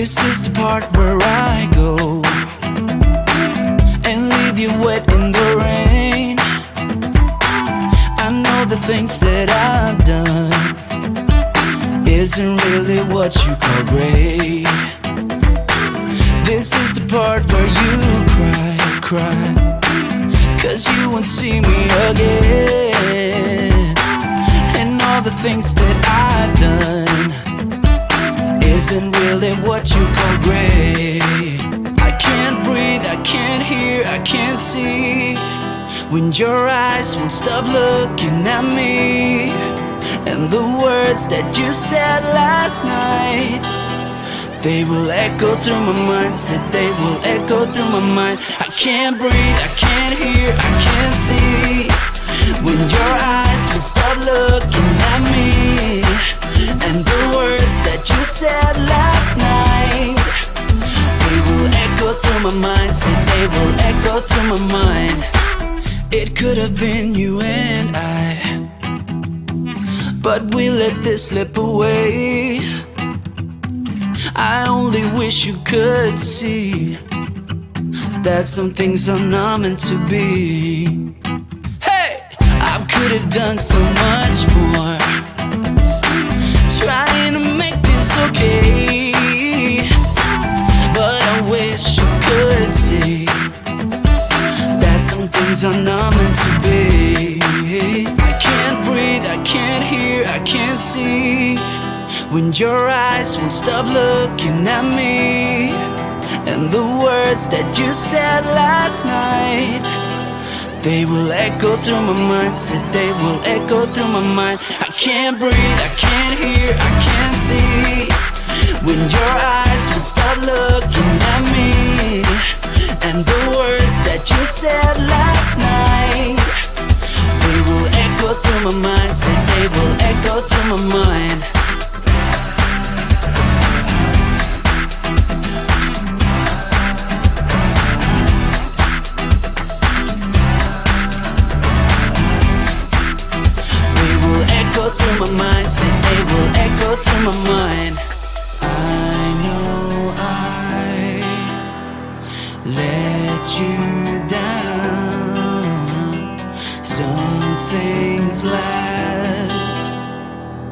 This is the part where I go and leave you wet in the rain. I know the things that I've done isn't really what you call great. This is the part where you cry, 'cause you won't see me again. And all the things that I've done isn't really what you call great. I can't breathe, I can't hear, I can't see when your eyes won't stop looking at me. And the words that you said last night, they will echo through my mind. Said they will echo through my mind. I can't breathe, I can't hear, I can't see when your eyes would stop looking at me. And the words that you said last night, they will echo through my mind. Said they will echo through my mind. It could have been you and I, but we let this slip away. I only wish you could see that some things are not meant to be. Hey, I could have done so much more, trying to make this okay. But I wish you could see that some things are not meant to be. I can't breathe, I can't hear, I can't see when your eyes won't stop looking at me. And the words that you said last night, they will echo through my mind. Said they will echo through my mind. I can't breathe, I can't hear, I can't see when your eyes would stop looking at me. And the words that you said last night, they will echo through my mind. Said they will echo through my mind. Through my mind, said they will echo through my mind. I know I let you down. Some things last,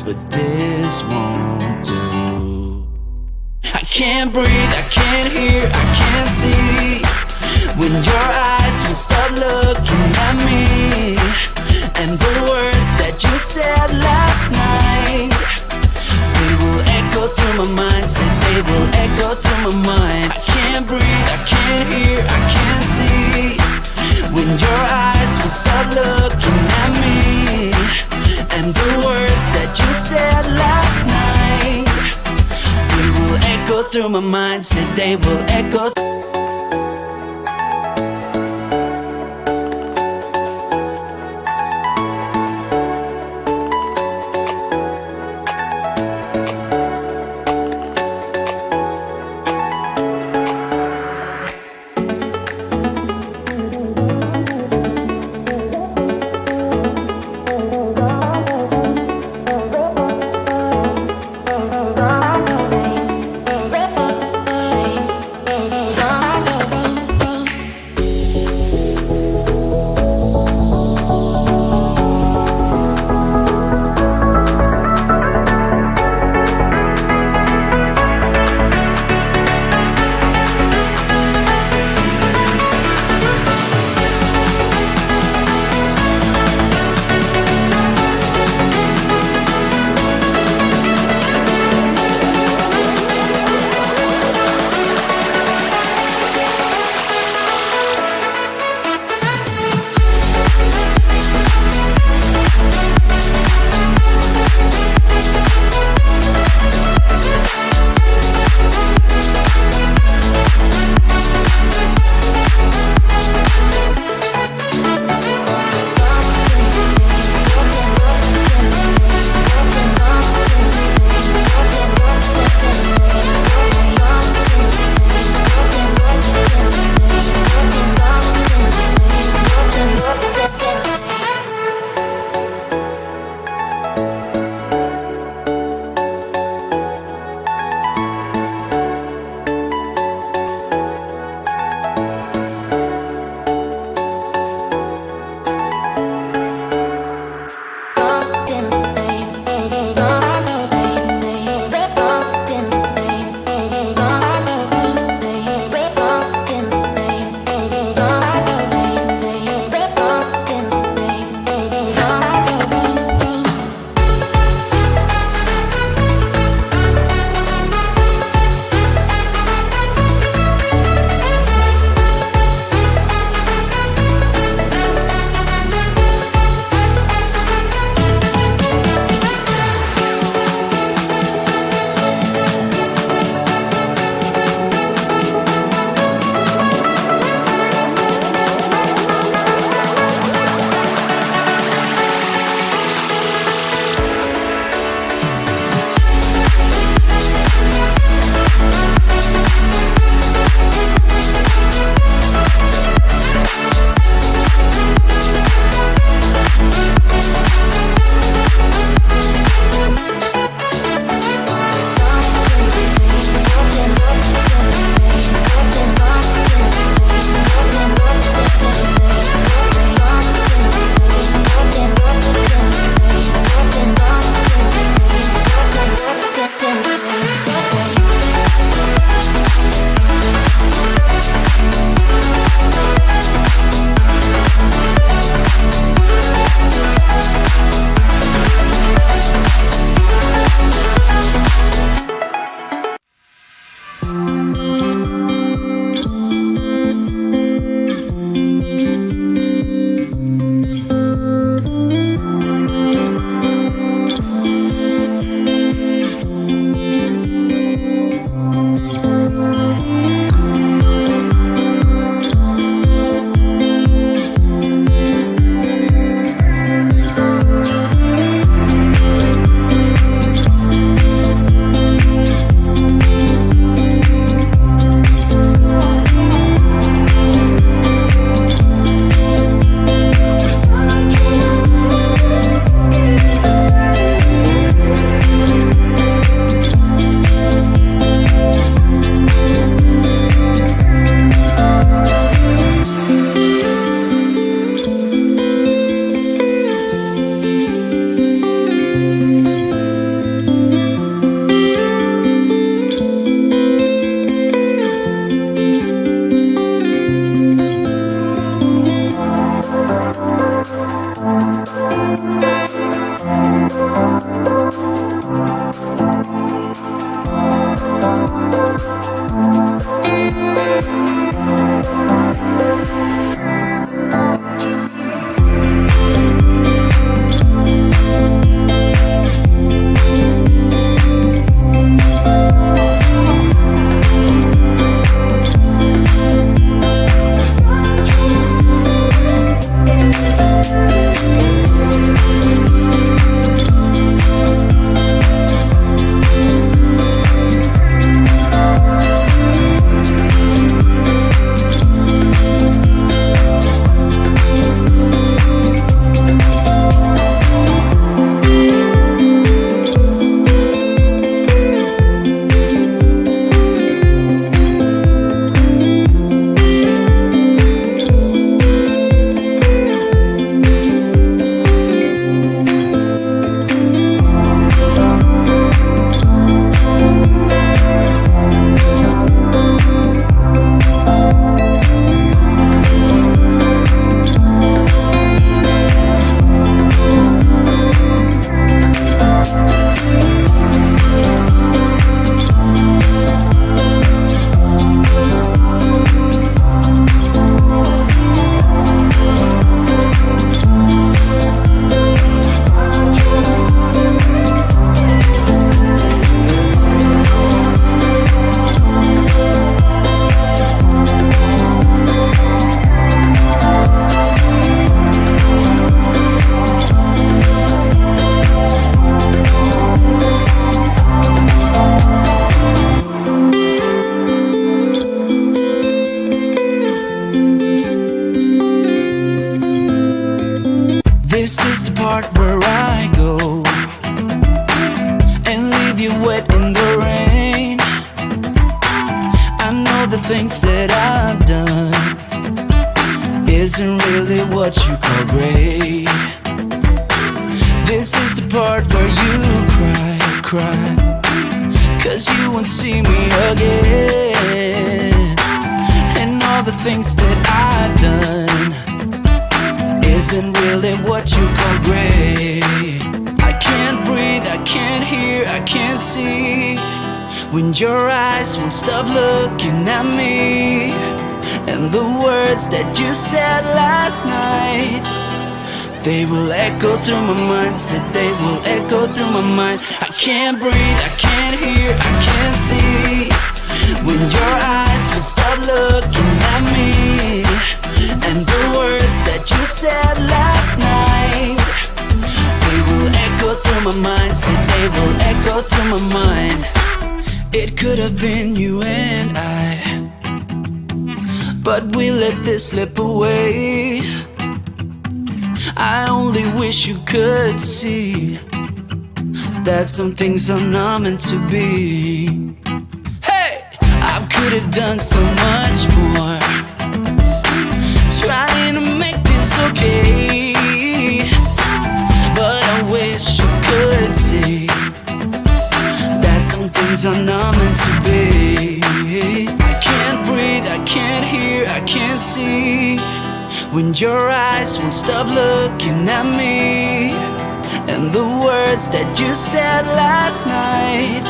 but this won't do. I can't breathe, I can't hear, I can't see when your eyes will stop looking at me. And the words that you said last night, they will echo through my mind. Said they will echo through my mind. I can't breathe, I can't hear, I can't see when your eyes will stop looking at me. And the words that you said last night, they will echo through my mind. Said they will echo. This is the part where I go and leave you wet in the rain. I know the things that I've done isn't really what you call great. This is the part where you cry, 'cause you won't see me again. And all the things that I've done isn't really what you call great. I can't breathe, I can't hear, I can't see when your eyes won't stop looking at me. And the words that you said last night, they will echo through my mind. Said they will echo through my mind. I can't breathe, I can't hear, I can't see when your eyes would stop looking at me. And the words that you said last night, they will echo through my mind. Said they will echo through my mind. It could have been you and I, but we let this slip away. I only wish you could see that some things are not meant to be. Hey, I could have done so much more, trying to make this okay, but I wish you could see that some things are not meant to be. I can't breathe, I can't hear, I can't see when your eyes won't stop looking at me. And the words that you said last night,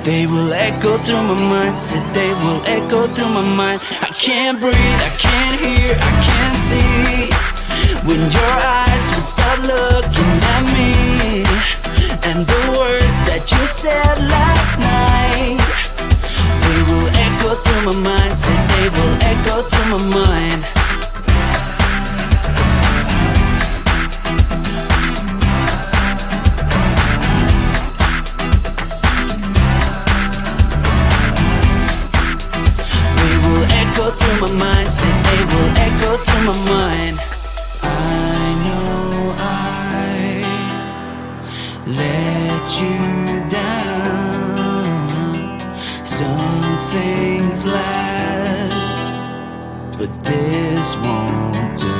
they will echo through my mind. Said they will echo through my mind. I can't breathe, I can't hear, I can't see when your eyes would stop looking at me. And the words that you said last night, they will echo through my mind. Said they will echo through my mind. Echo through my mind, said they will echo through my mind. I know I let you down. Some things last, but this won't do.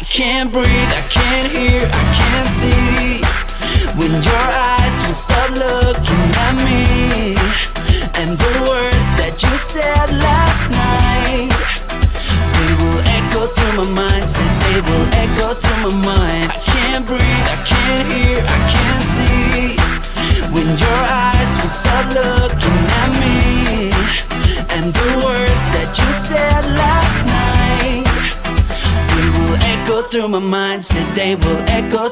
I can't breathe, I can't hear, I can't see when your eyes would stop looking at me. And the words that you said last night, they will echo through my mind. Said they will echo through my mind. I can't breathe, I can't hear, I can't see when your eyes would stop looking at me. And the words that you said last night, they will echo through my mind. Said they will echo.